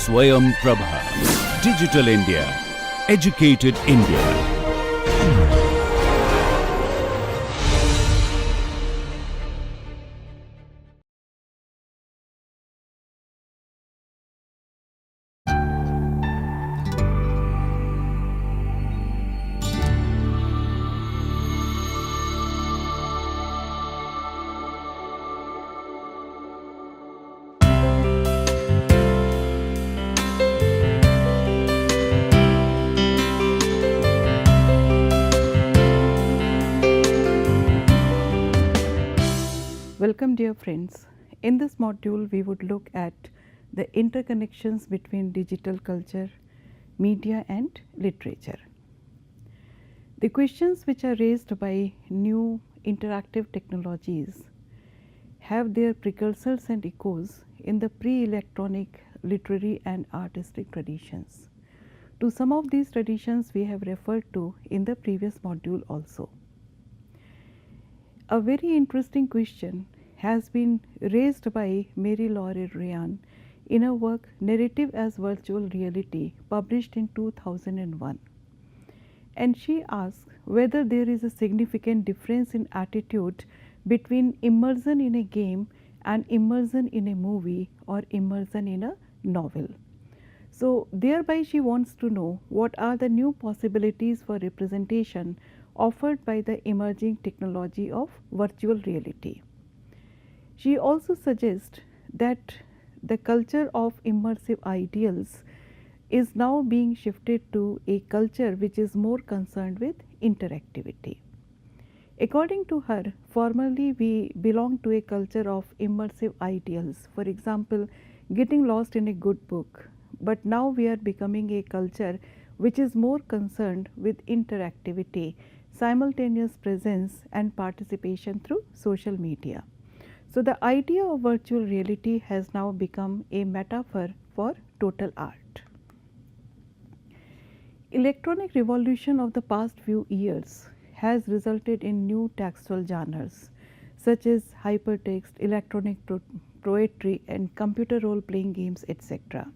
Swayam Prabha. Digital India. Educated India. Welcome dear friends. In this module we would look at the interconnections between digital culture, media and literature. The questions which are raised by new interactive technologies have their precursors and echoes in the pre-electronic literary and artistic traditions. To some of these traditions we have referred to in the previous module also. A very interesting question has been raised by Mary Laure Ryan in her work Narrative as Virtual Reality, published in 2001. And she asks whether there is a significant difference in attitude between immersion in a game and immersion in a movie or immersion in a novel. So thereby she wants to know what are the new possibilities for representation offered by the emerging technology of virtual reality. She also suggests that the culture of immersive ideals is now being shifted to a culture which is more concerned with interactivity. According to her, formerly we belonged to a culture of immersive ideals, for example, getting lost in a good book, but now we are becoming a culture which is more concerned with interactivity, simultaneous presence and participation through social media. So the idea of virtual reality has now become a metaphor for total art. Electronic revolution of the past few years has resulted in new textual genres such as hypertext, electronic poetry and computer role-playing games, etc.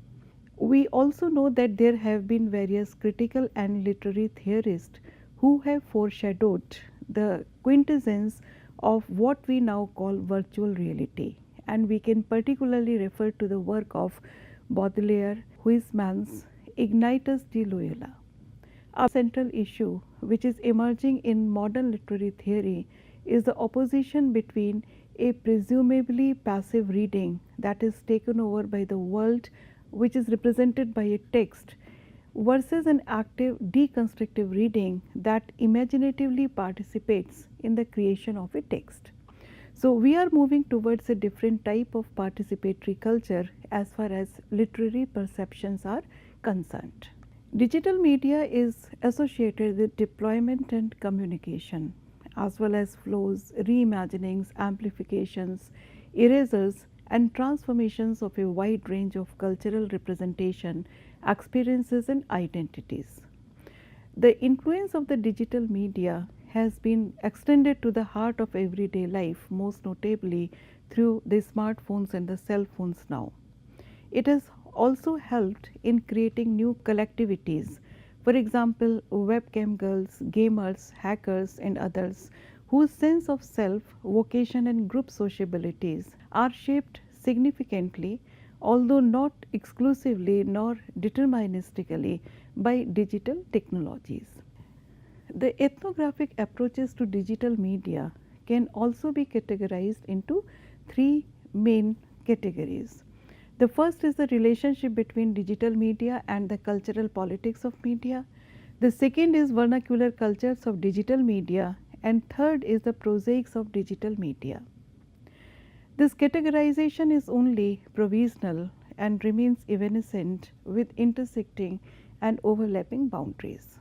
We also know that there have been various critical and literary theorists who have foreshadowed the quintessence of what we now call virtual reality, and we can particularly refer to the work of Baudelaire, Huysmans, Ignatius de Loyola. A central issue which is emerging in modern literary theory is the opposition between a presumably passive reading that is taken over by the world which is represented by a text versus an active deconstructive reading that imaginatively participates in the creation of a text. So we are moving towards a different type of participatory culture as far as literary perceptions are concerned. Digital media is associated with deployment and communication, as well as flows, reimaginings, amplifications, erasers and transformations of a wide range of cultural representation, experiences and identities. The influence of the digital media has been extended to the heart of everyday life, most notably through the smartphones and the cell phones now. It has also helped in creating new collectivities, for example, webcam girls, gamers, hackers and others whose sense of self, vocation and group sociabilities are shaped significantly, although not exclusively nor deterministically, by digital technologies. The ethnographic approaches to digital media can also be categorized into three main categories. The first is the relationship between digital media and the cultural politics of media. The second is vernacular cultures of digital media, and third is the prosaics of digital media. This categorization is only provisional and remains evanescent with intersecting and overlapping boundaries.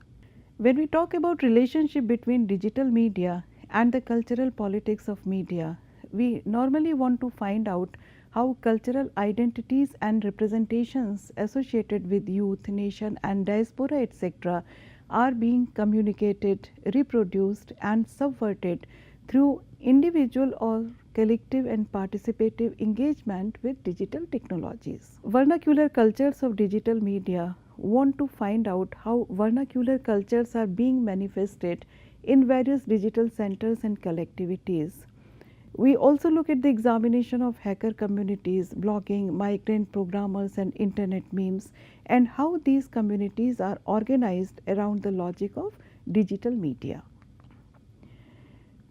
When we talk about relationship between digital media and the cultural politics of media, we normally want to find out how cultural identities and representations associated with youth, nation and diaspora etc. are being communicated, reproduced and subverted through individual or collective and participative engagement with digital technologies. Vernacular cultures of digital media want to find out how vernacular cultures are being manifested in various digital centers and collectivities. We also look at the examination of hacker communities, blogging, migrant programmers, and internet memes, and how these communities are organized around the logic of digital media.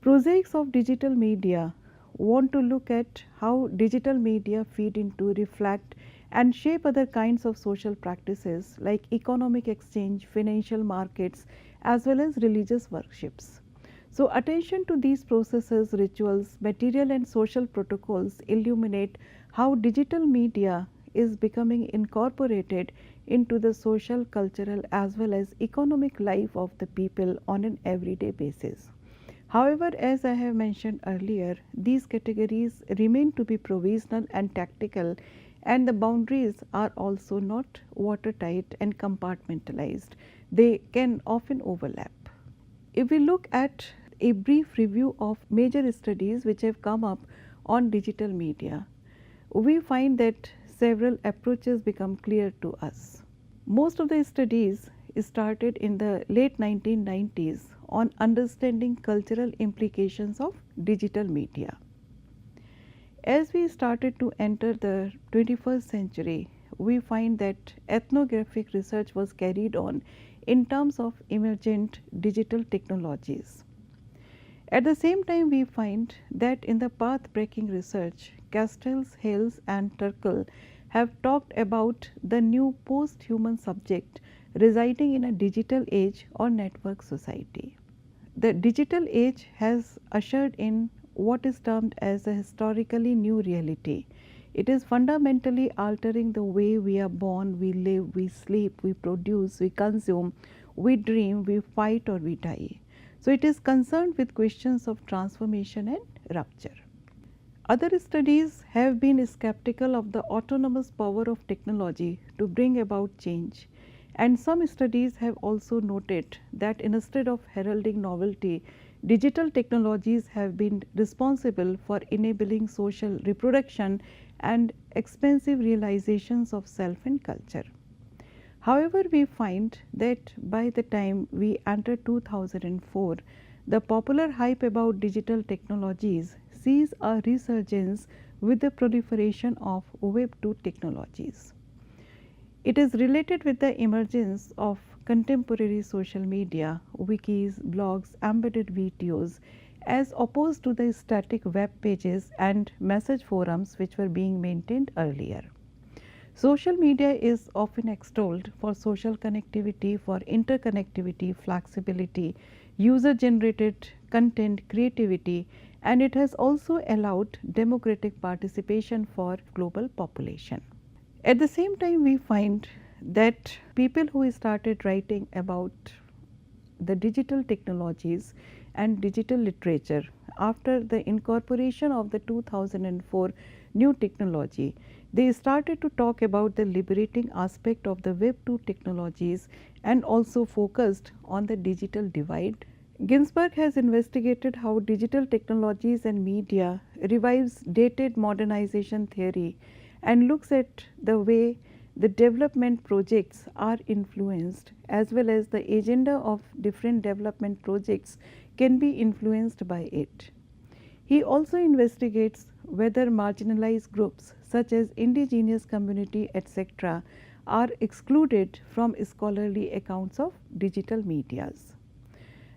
Prosaics of digital media want to look at how digital media feed into, reflect, and shape other kinds of social practices like economic exchange, financial markets, as well as religious worships. So, attention to these processes, rituals, material, and social protocols illuminate how digital media is becoming incorporated into the social, cultural, as well as economic life of the people on an everyday basis. However, as I have mentioned earlier, these categories remain to be provisional and tactical, and the boundaries are also not watertight and compartmentalized. They can often overlap. If we look at a brief review of major studies which have come up on digital media, we find that several approaches become clear to us. Most of the studies started in the late 1990s on understanding cultural implications of digital media. As we started to enter the 21st century, we find that ethnographic research was carried on in terms of emergent digital technologies. At the same time, we find that in the path-breaking research, Castells, Hales, and Turkle have talked about the new post-human subject residing in a digital age or network society. The digital age has ushered in what is termed as a historically new reality. It is fundamentally altering the way we are born, we live, we sleep, we produce, we consume, we dream, we fight, or we die. So, it is concerned with questions of transformation and rupture. Other studies have been skeptical of the autonomous power of technology to bring about change, and some studies have also noted that instead of heralding novelty, digital technologies have been responsible for enabling social reproduction and expansive realizations of self and culture. However, we find that by the time we enter 2004, the popular hype about digital technologies sees a resurgence with the proliferation of Web 2 technologies. It is related with the emergence of contemporary social media, wikis, blogs, embedded videos, as opposed to the static web pages and message forums which were being maintained earlier. Social media is often extolled for social connectivity, for interconnectivity, flexibility, user generated content, creativity, and it has also allowed democratic participation for global population. At the same time, we find that people who started writing about the digital technologies and digital literature after the incorporation of the 2004 new technology, they started to talk about the liberating aspect of the Web 2 technologies and also focused on the digital divide. Ginsberg has investigated how digital technologies and media revives dated modernization theory and looks at the way the development projects are influenced as well as the agenda of different development projects can be influenced by it. He also investigates whether marginalized groups such as indigenous community etc. are excluded from scholarly accounts of digital medias.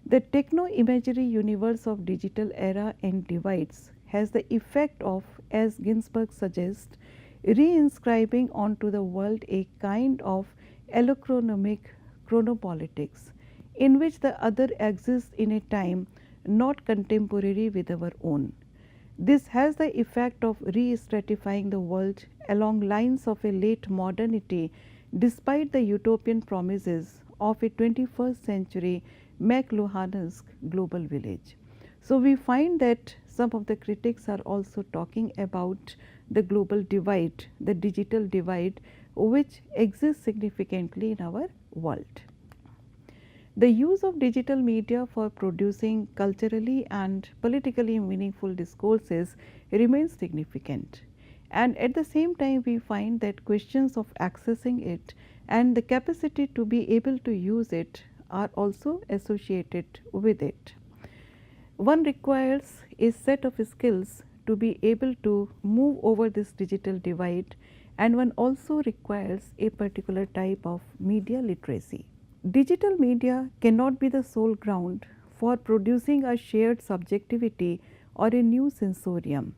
The techno-imagery universe of digital era and divides has the effect of, as Ginsberg suggests, reinscribing onto the world a kind of allochronomic chronopolitics in which the other exists in a time not contemporary with our own. This has the effect of re-stratifying the world along lines of a late modernity despite the utopian promises of a 21st century McLuhansk global village. So, we find that some of the critics are also talking about the global divide, the digital divide which exists significantly in our world. The use of digital media for producing culturally and politically meaningful discourses remains significant. And at the same time, we find that questions of accessing it and the capacity to be able to use it are also associated with it. One requires a set of skills to be able to move over this digital divide, and one also requires a particular type of media literacy. Digital media cannot be the sole ground for producing a shared subjectivity or a new sensorium.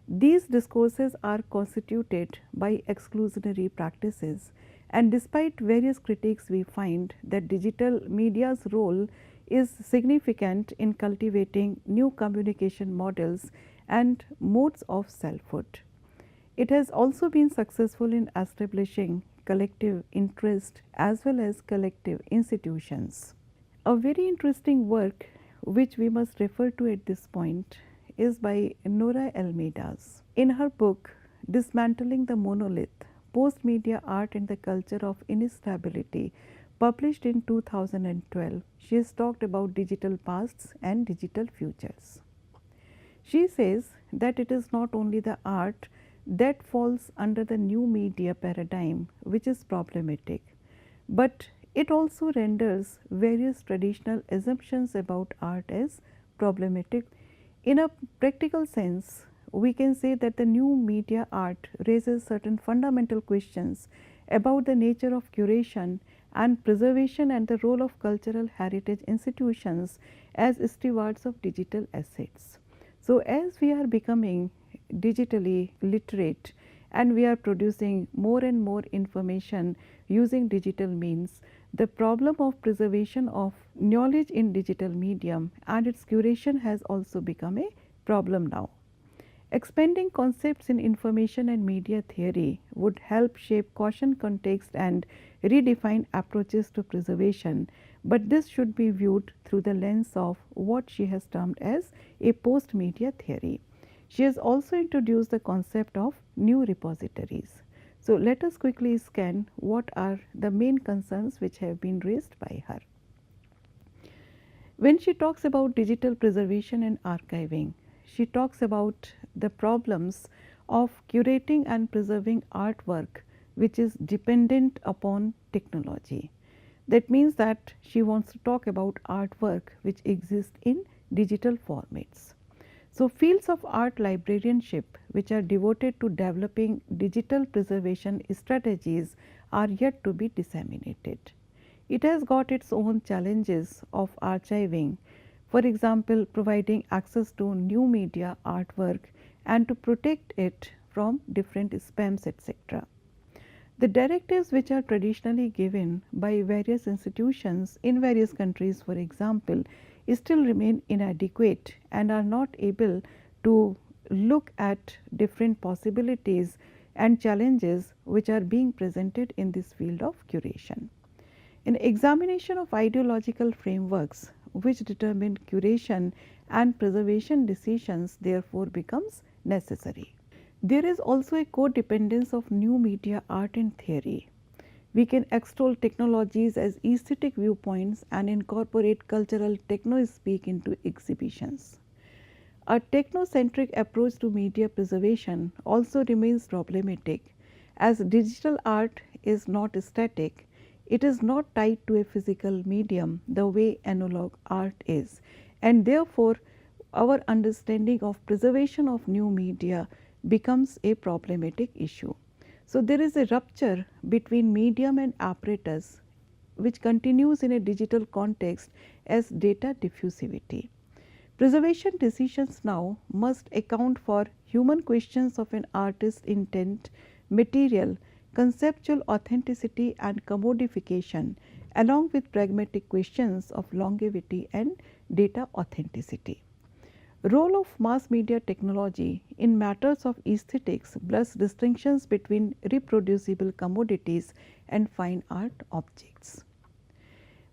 These discourses are constituted by exclusionary practices, and despite various critiques, we find that digital media's role is significant in cultivating new communication models and modes of selfhood. It has also been successful in establishing collective interest as well as collective institutions. A very interesting work which we must refer to at this point is by Nora Almeidas. In her book Dismantling the Monolith, Post Media Art and the Culture of Instability, published in 2012, she has talked about digital pasts and digital futures. She says that it is not only the art that falls under the new media paradigm which is problematic, but it also renders various traditional assumptions about art as problematic. In a practical sense, we can say that the new media art raises certain fundamental questions about the nature of curation and preservation and the role of cultural heritage institutions as stewards of digital assets. So, as we are becoming digitally literate and we are producing more and more information using digital means, the problem of preservation of knowledge in digital medium and its curation has also become a problem now. Expanding concepts in information and media theory would help shape caution context and redefine approaches to preservation, but this should be viewed through the lens of what she has termed as a post media theory. She has also introduced the concept of new repositories. So, let us quickly scan what are the main concerns which have been raised by her. When she talks about digital preservation and archiving, she talks about the problems of curating and preserving artwork which is dependent upon technology. That means that she wants to talk about artwork which exists in digital formats. So, fields of art librarianship which are devoted to developing digital preservation strategies are yet to be disseminated. It has got its own challenges of archiving, for example, providing access to new media artwork and to protect it from different spams, etc. The directives which are traditionally given by various institutions in various countries, for example, still remain inadequate and are not able to look at different possibilities and challenges which are being presented in this field of curation. An examination of ideological frameworks which determine curation and preservation decisions therefore becomes necessary. There is also a codependence of new media art and theory. We can extol technologies as aesthetic viewpoints and incorporate cultural techno-speak into exhibitions. A technocentric approach to media preservation also remains problematic, as digital art is not static. It is not tied to a physical medium the way analog art is, and therefore, our understanding of preservation of new media becomes a problematic issue. So, there is a rupture between medium and apparatus which continues in a digital context as data diffusivity. Preservation decisions now must account for human questions of an artist's intent, material, conceptual authenticity and commodification, along with pragmatic questions of longevity and data authenticity. Role of mass media technology in matters of aesthetics blurs distinctions between reproducible commodities and fine art objects.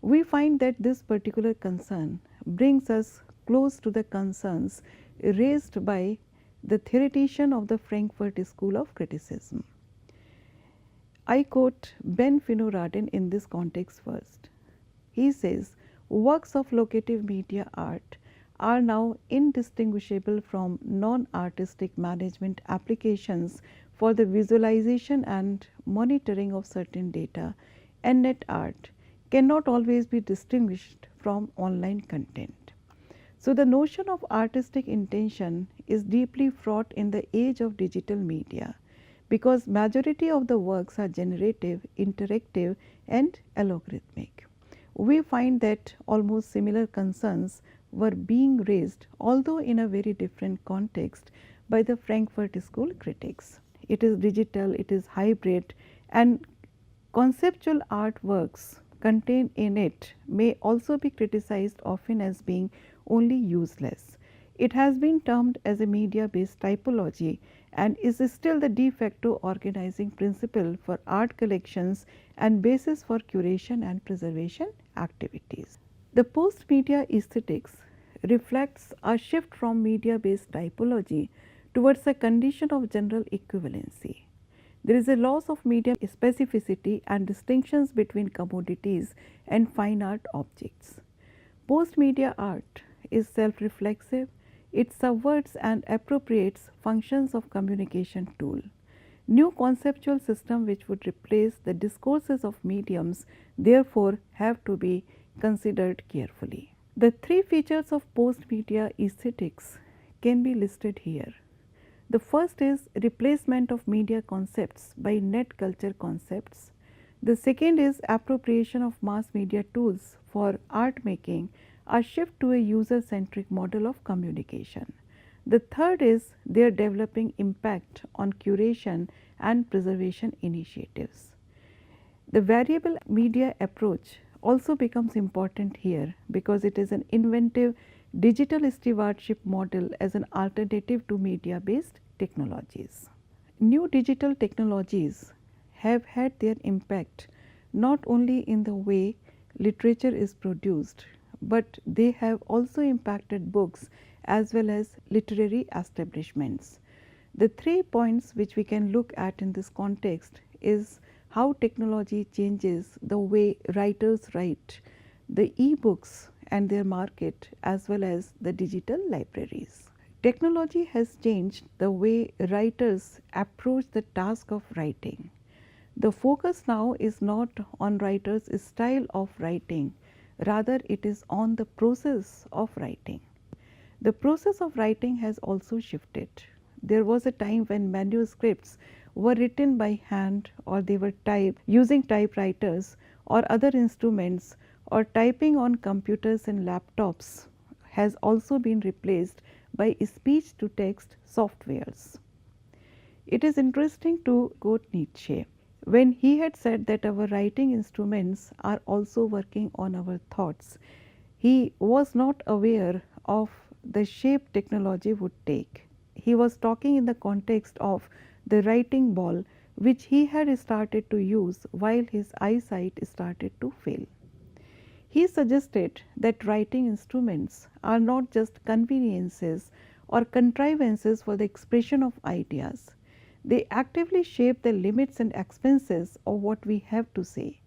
We find that this particular concern brings us close to the concerns raised by the theoretician of the Frankfurt School of Criticism. I quote Ben Finnoraden in this context first. He says, Works of locative media art are now indistinguishable from non-artistic management applications for the visualization and monitoring of certain data, and net art cannot always be distinguished from online content. So, the notion of artistic intention is deeply fraught in the age of digital media because majority of the works are generative, interactive and algorithmic. We find that almost similar concerns were being raised, although in a very different context, by the Frankfurt School critics. It is digital, it is hybrid, and conceptual artworks contained in it may also be criticized often as being only useless. It has been termed as a media based typology and is still the de facto organizing principle for art collections and basis for curation and preservation activities. The post media aesthetics reflects a shift from media based typology towards a condition of general equivalency. There is a loss of medium specificity and distinctions between commodities and fine art objects. Post media art is self reflexive, it subverts and appropriates functions of communication tool. New conceptual system which would replace the discourses of mediums therefore have to be considered carefully. The three features of post media aesthetics can be listed here. The first is replacement of media concepts by net culture concepts. The second is appropriation of mass media tools for art making, a shift to a user centric model of communication. The third is their developing impact on curation and preservation initiatives. The variable media approach also becomes important here because it is an inventive digital stewardship model as an alternative to media based technologies. New digital technologies have had their impact not only in the way literature is produced, but they have also impacted books as well as literary establishments. The 3 points which we can look at in this context is how technology changes the way writers write, the e-books and their market as well as the digital libraries. Technology has changed the way writers approach the task of writing. The focus now is not on writers' style of writing, rather it is on the process of writing. The process of writing has also shifted. There was a time when manuscripts were written by hand or they were typed using typewriters or other instruments, or typing on computers and laptops has also been replaced by speech to text softwares. It is interesting to quote Nietzsche when he had said that our writing instruments are also working on our thoughts. He was not aware of the shape technology would take. He was talking in the context of the writing ball which he had started to use while his eyesight started to fail. He suggested that writing instruments are not just conveniences or contrivances for the expression of ideas. They actively shape the limits and expenses of what we have to say.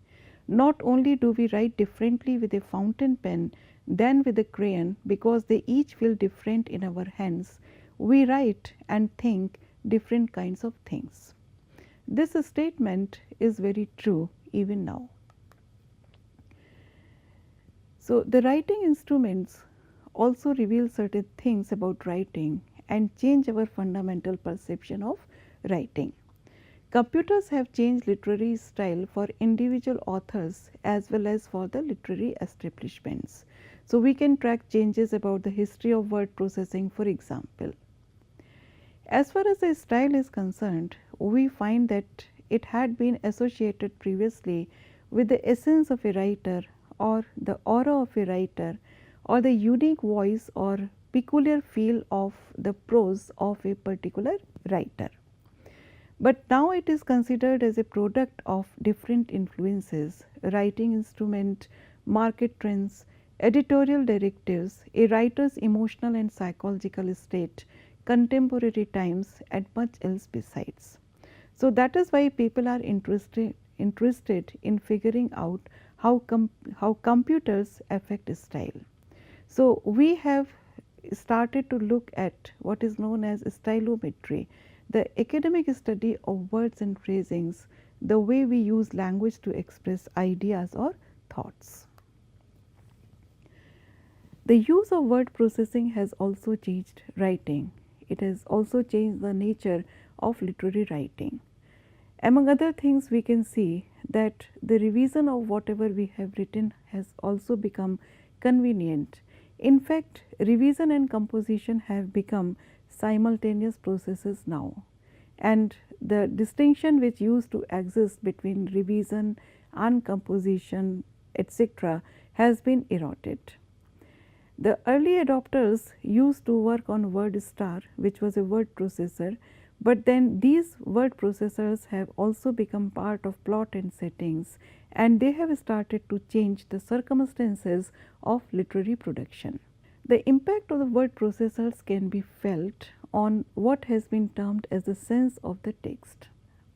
Not only do we write differently with a fountain pen than with a crayon because they each feel different in our hands, we write and think different kinds of things. This statement is very true even now. So, the writing instruments also reveal certain things about writing and change our fundamental perception of writing. Computers have changed literary style for individual authors as well as for the literary establishments. So, we can track changes about the history of word processing, for example. As far as the style is concerned, we find that it had been associated previously with the essence of a writer or the aura of a writer or the unique voice or peculiar feel of the prose of a particular writer. But now it is considered as a product of different influences, writing instrument, market trends, editorial directives, a writer's emotional and psychological state, contemporary times and much else besides. So, that is why people are interested in figuring out how computers affect style. So, we have started to look at what is known as stylometry, the academic study of words and phrasings, the way we use language to express ideas or thoughts. The use of word processing has also changed writing. It has also changed the nature of literary writing. Among other things, we can see that the revision of whatever we have written has also become convenient. In fact, revision and composition have become simultaneous processes now, and the distinction which used to exist between revision and composition, etc., has been eroded. The early adopters used to work on WordStar, which was a word processor, but then these word processors have also become part of plot and settings, and they have started to change the circumstances of literary production. The impact of the word processors can be felt on what has been termed as the sense of the text.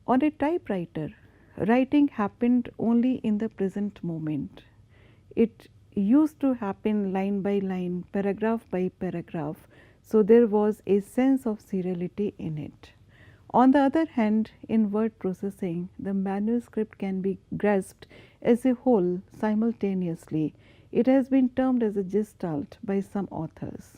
On a typewriter, writing happened only in the present moment. It used to happen line by line, paragraph by paragraph, so there was a sense of seriality in it. On the other hand, in word processing, the manuscript can be grasped as a whole simultaneously. It has been termed as a gestalt by some authors.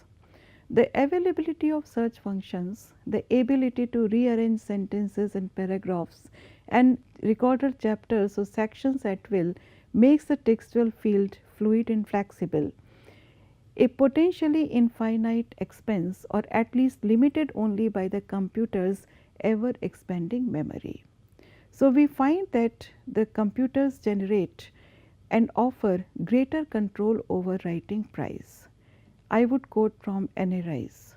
The availability of search functions, the ability to rearrange sentences and paragraphs and recorded chapters or sections at will makes the textual field fluid and flexible. A potentially infinite expense, or at least limited only by the computer's ever expanding memory. So, we find that the computers generate and offer greater control over writing price. I would quote from Anne Rice,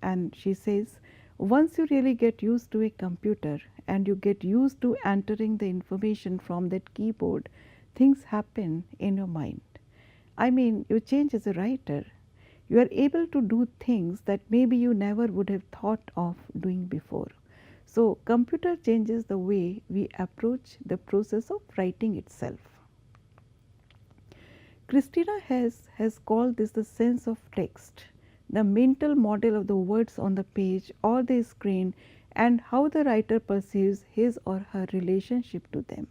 and she says, once you really get used to a computer and you get used to entering the information from that keyboard, things happen in your mind. I mean, you change as a writer. You are able to do things that maybe you never would have thought of doing before. So, computer changes the way we approach the process of writing itself. Christina has called this the sense of text, the mental model of the words on the page or the screen, and how the writer perceives his or her relationship to them.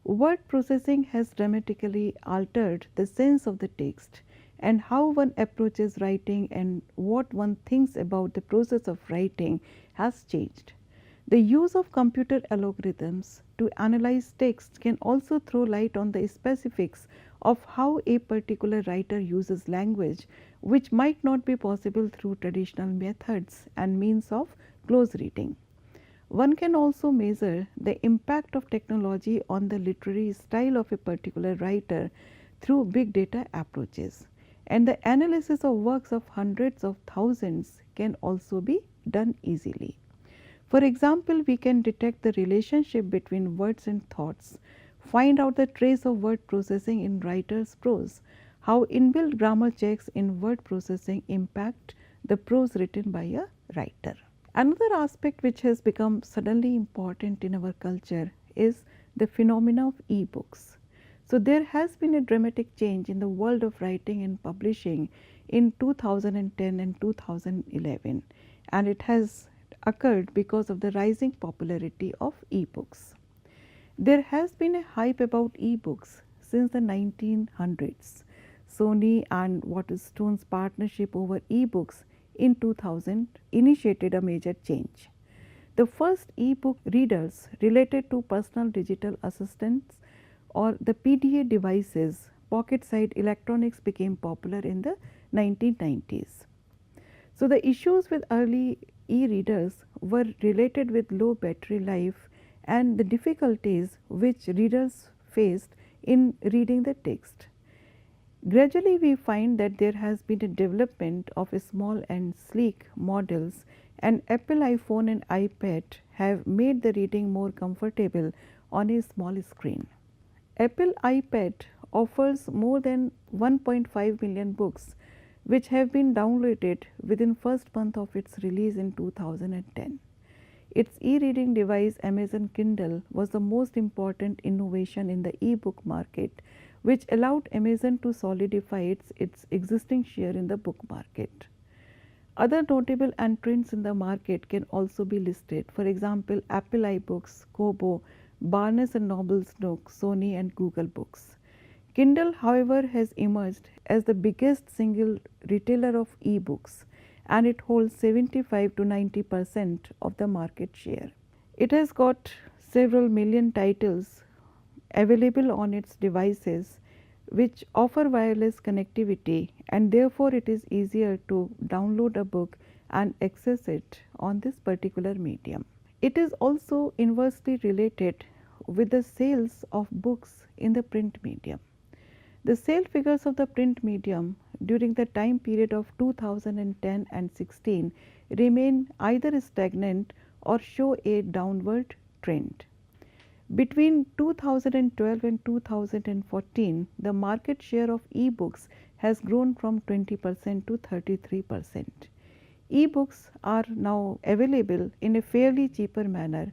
Word processing has dramatically altered the sense of the text, and how one approaches writing and what one thinks about the process of writing has changed. The use of computer algorithms to analyze text can also throw light on the specifics of how a particular writer uses language, which might not be possible through traditional methods and means of close reading. One can also measure the impact of technology on the literary style of a particular writer through big data approaches, and the analysis of works of hundreds of thousands can also be done easily. For example, we can detect the relationship between words and thoughts, find out the trace of word processing in writer's prose, how inbuilt grammar checks in word processing impact the prose written by a writer. Another aspect which has become suddenly important in our culture is the phenomena of e-books. So, there has been a dramatic change in the world of writing and publishing in 2010 and 2011, and it has occurred because of the rising popularity of e-books. There has been a hype about e-books since the 1900s. Sony and Waterstone's partnership over e-books in 2000 initiated a major change. The first e-book readers related to personal digital assistants or the PDA devices, pocket-sized electronics, became popular in the 1990s. So, the issues with early e-readers were related with low battery life and the difficulties which readers faced in reading the text. Gradually, we find that there has been a development of small and sleek models, and Apple iPhone and iPad have made the reading more comfortable on a small screen. Apple iPad offers more than 1.5 million books which have been downloaded within first month of its release in 2010. Its e-reading device Amazon Kindle was the most important innovation in the e-book market, which allowed Amazon to solidify its existing share in the book market. Other notable entrants in the market can also be listed. For example, Apple iBooks, Kobo, Barnes and Noble's Nook, Sony and Google Books. Kindle, however, has emerged as the biggest single retailer of e-books, and it holds 75 to 90% of the market share. It has got several million titles available on its devices which offer wireless connectivity, and therefore it is easier to download a book and access it on this particular medium. It is also inversely related with the sales of books in the print medium. The sale figures of the print medium during the time period of 2010 and 16 remain either stagnant or show a downward trend. Between 2012 and 2014, the market share of e-books has grown from 20% to 33%. E-books are now available in a fairly cheaper manner,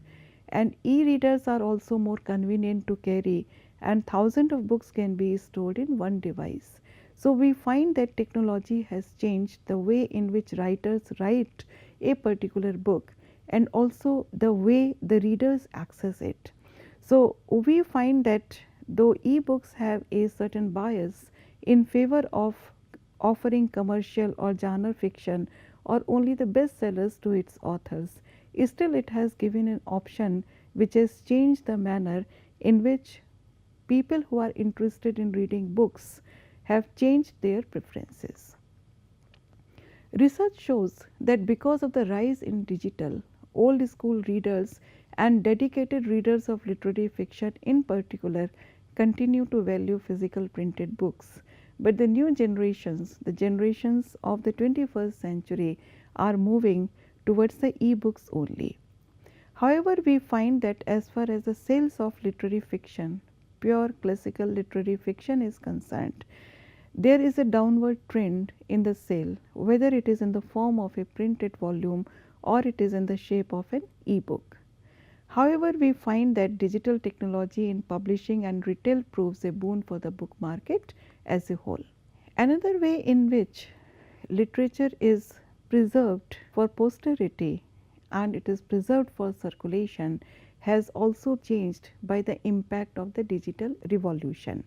and e-readers are also more convenient to carry, and thousands of books can be stored in one device. So we find that technology has changed the way in which writers write a particular book, and also the way the readers access it. So we find that though e-books have a certain bias in favor of offering commercial or genre fiction or only the bestsellers to its authors, still it has given an option which has changed the manner in which people who are interested in reading books have changed their preferences. Research shows that because of the rise in digital, old school readers and dedicated readers of literary fiction in particular continue to value physical printed books. But the new generations, the generations of the 21st century, are moving towards the e-books only. However, we find that as far as the sales of literary fiction, pure classical literary fiction is concerned, there is a downward trend in the sale, whether it is in the form of a printed volume or it is in the shape of an e-book. However, we find that digital technology in publishing and retail proves a boon for the book market as a whole. Another way in which literature is preserved for posterity and it is preserved for circulation has also changed by the impact of the digital revolution.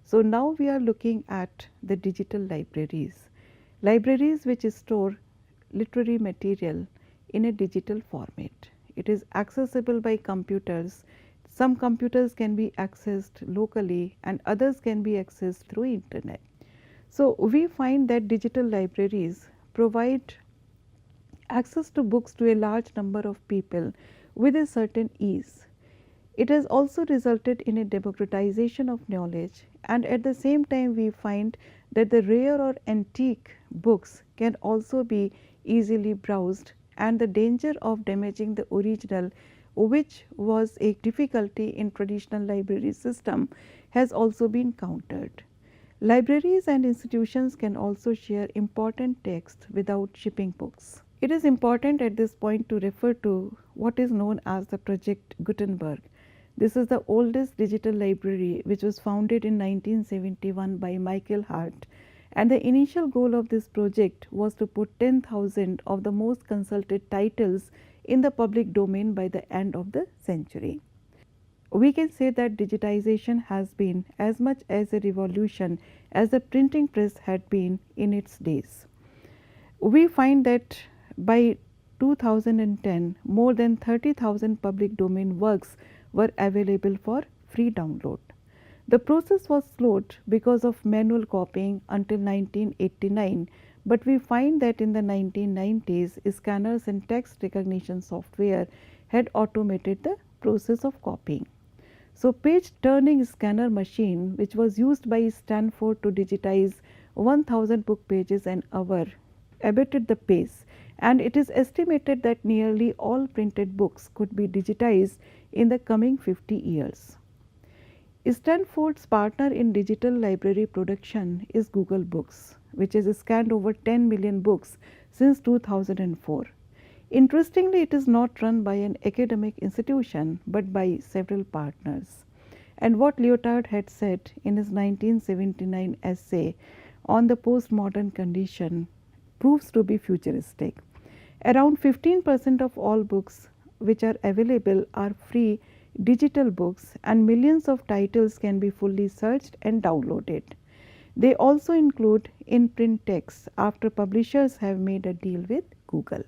So now we are looking at the digital libraries, libraries which store literary material in a digital format. It is accessible by computers. Some computers can be accessed locally and others can be accessed through internet. So we find that digital libraries provide access to books to a large number of people with a certain ease. It has also resulted in a democratization of knowledge, and at the same time we find that the rare or antique books can also be easily browsed, and the danger of damaging the original, which was a difficulty in traditional library system, has also been countered. Libraries and institutions can also share important texts without shipping books. It is important at this point to refer to what is known as the Project Gutenberg. This is the oldest digital library which was founded in 1971 by Michael Hart, and the initial goal of this project was to put 10,000 of the most consulted titles in the public domain by the end of the century. We can say that digitization has been as much as a revolution as the printing press had been in its days. We find that by 2010, more than 30,000 public domain works were available for free download. The process was slowed because of manual copying until 1989, but we find that in the 1990s, scanners and text recognition software had automated the process of copying. So page turning scanner machine, which was used by Stanford to digitize 1000 book pages an hour, abated the pace, and it is estimated that nearly all printed books could be digitized in the coming 50 years. Stanford's partner in digital library production is Google Books, which has scanned over 10 million books since 2004. Interestingly, it is not run by an academic institution but by several partners. And what Lyotard had said in his 1979 essay on the postmodern condition proves to be futuristic. Around 15% of all books which are available are free digital books, and millions of titles can be fully searched and downloaded. They also include in print texts after publishers have made a deal with Google.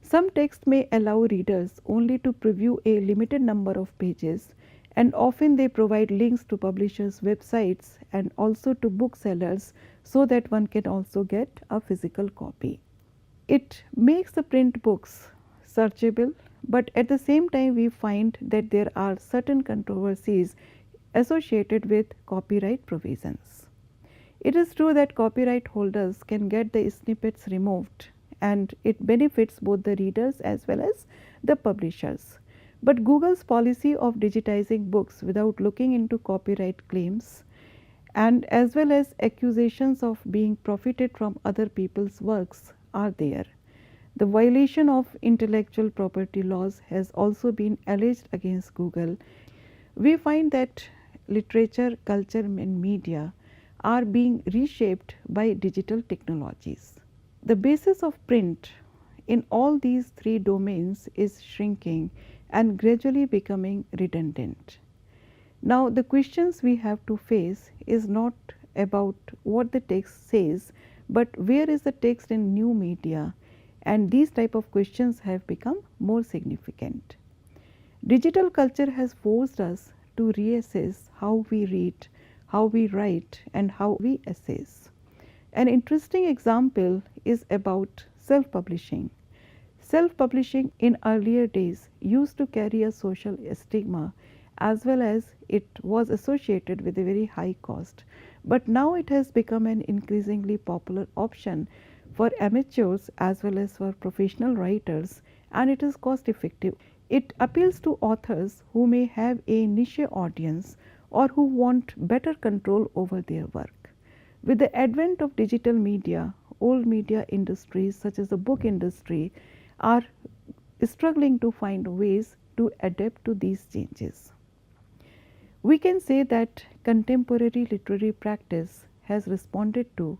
Some texts may allow readers only to preview a limited number of pages, and often they provide links to publishers' websites and also to booksellers so that one can also get a physical copy. It makes the print books searchable, but at the same time we find that there are certain controversies associated with copyright provisions. It is true that copyright holders can get the snippets removed, and it benefits both the readers as well as the publishers. But Google's policy of digitizing books without looking into copyright claims and as well as accusations of being profited from other people's works are there. The violation of intellectual property laws has also been alleged against Google. We find that literature, culture, and media are being reshaped by digital technologies. The basis of print in all these three domains is shrinking and gradually becoming redundant. Now, the questions we have to face is not about what the text says, but where is the text in new media, and these type of questions have become more significant. Digital culture has forced us to reassess how we read, how we write, and how we assess. An interesting example is about self-publishing. Self-publishing in earlier days used to carry a social stigma, as well as it was associated with a very high cost. But now it has become an increasingly popular option for amateurs as well as for professional writers, and it is cost effective. It appeals to authors who may have a niche audience or who want better control over their work. With the advent of digital media, old media industries such as the book industry are struggling to find ways to adapt to these changes. We can say that contemporary literary practice has responded to,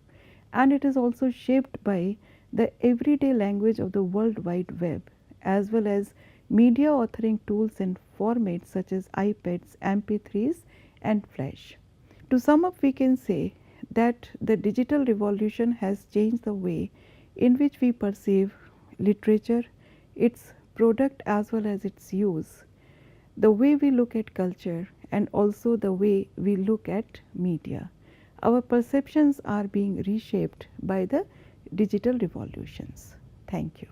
and it is also shaped by, the everyday language of the World Wide Web, as well as media authoring tools and formats such as iPads, MP3s, and Flash. To sum up, we can say that the digital revolution has changed the way in which we perceive literature, its product as well as its use, the way we look at culture, and also the way we look at media. Our perceptions are being reshaped by the digital revolutions. Thank you.